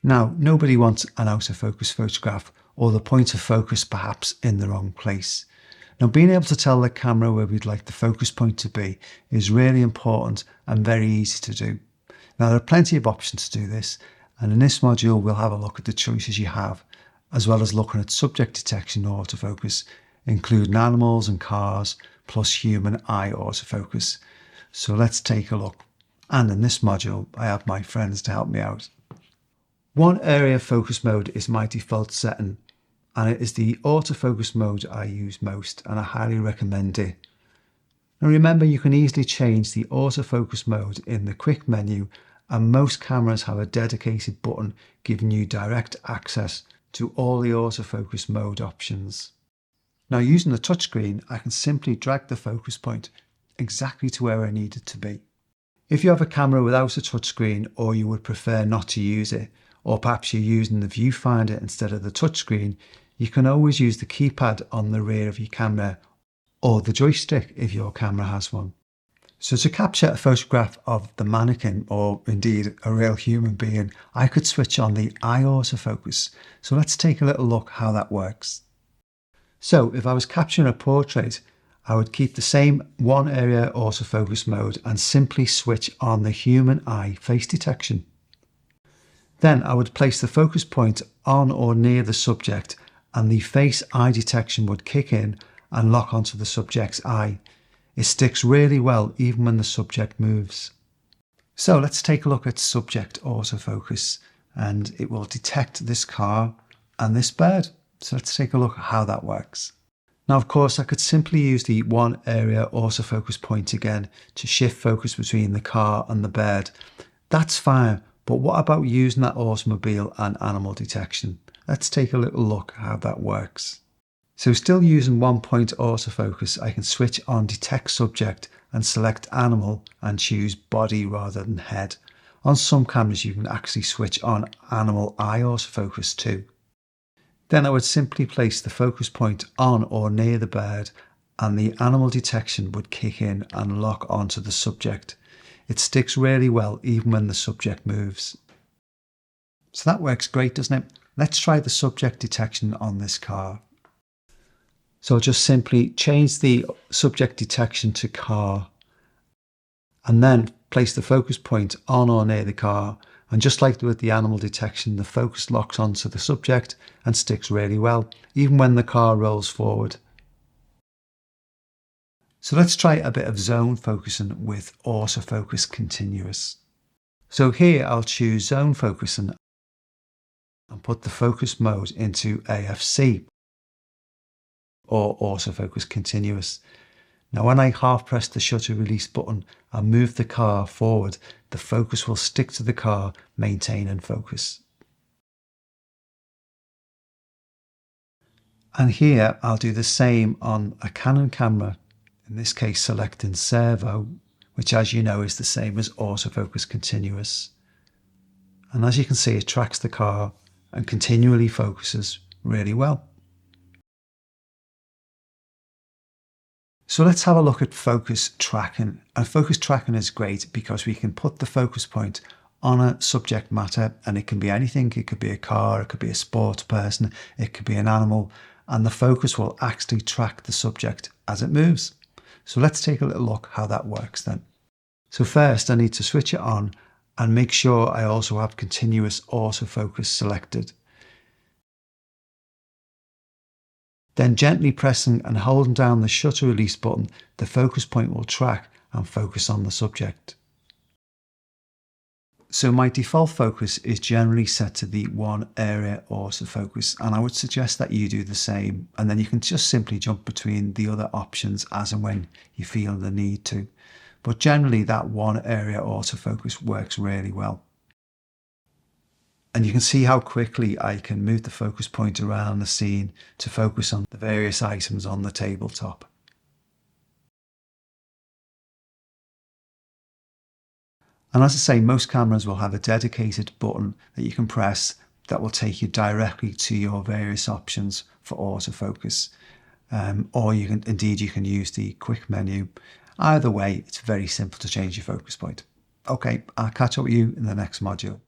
Now, nobody wants an out of focus photograph or the point of focus perhaps in the wrong place. Now, being able to tell the camera where we'd like the focus point to be is really important and very easy to do. Now, there are plenty of options to do this, and in this module we'll have a look at the choices you have, as well as looking at subject detection autofocus, including animals and cars, plus human eye autofocus. So let's take a look. And in this module, I have my friends to help me out. One area focus mode is my default setting, and it is the autofocus mode I use most, and I highly recommend it. Now remember, you can easily change the autofocus mode in the quick menu, and most cameras have a dedicated button giving you direct access to all the autofocus mode options. Now, using the touchscreen, I can simply drag the focus point exactly to where I need it to be. If you have a camera without a touchscreen, or you would prefer not to use it, or perhaps you're using the viewfinder instead of the touchscreen, you can always use the keypad on the rear of your camera, or the joystick if your camera has one. So to capture a photograph of the mannequin, or indeed a real human being, I could switch on the eye autofocus. So let's take a little look how that works. So if I was capturing a portrait, I would keep the same one area autofocus mode and simply switch on the human eye face detection. Then I would place the focus point on or near the subject, and the face eye detection would kick in and lock onto the subject's eye. It sticks really well even when the subject moves. So let's take a look at subject autofocus, and it will detect this car and this bird. So let's take a look at how that works. Now, of course, I could simply use the one area autofocus point again to shift focus between the car and the bird. That's fine, but what about using that automobile and animal detection? Let's take a little look how that works. So still using one point autofocus, I can switch on detect subject and select animal and choose body rather than head. On some cameras you can actually switch on animal eye autofocus too. Then I would simply place the focus point on or near the bird, and the animal detection would kick in and lock onto the subject. It sticks really well even when the subject moves. So that works great, doesn't it? Let's try the subject detection on this car. So I'll just simply change the subject detection to car, and then place the focus point on or near the car. And just like with the animal detection, the focus locks onto the subject and sticks really well, even when the car rolls forward. So let's try a bit of zone focusing with autofocus continuous. So here I'll choose zone focusing and put the focus mode into AFC, or autofocus continuous. Now when I half press the shutter release button and move the car forward, the focus will stick to the car, maintaining focus. And here I'll do the same on a Canon camera, in this case selecting servo, which as you know is the same as autofocus continuous. And as you can see, it tracks the car and continually focuses really well. So let's have a look at focus tracking. And focus tracking is great because we can put the focus point on a subject matter, and it can be anything. It could be a car, it could be a sports person, it could be an animal, and the focus will actually track the subject as it moves. So let's take a little look how that works then. So first I need to switch it on and make sure I also have continuous autofocus selected. Then gently pressing and holding down the shutter release button, the focus point will track and focus on the subject. So my default focus is generally set to the one area autofocus, and I would suggest that you do the same, and then you can just simply jump between the other options as and when you feel the need to. But generally that one area autofocus works really well. And you can see how quickly I can move the focus point around the scene to focus on the various items on the tabletop. And as I say, most cameras will have a dedicated button that you can press that will take you directly to your various options for autofocus. Or you can use the quick menu. Either way, it's very simple to change your focus point. Okay, I'll catch up with you in the next module.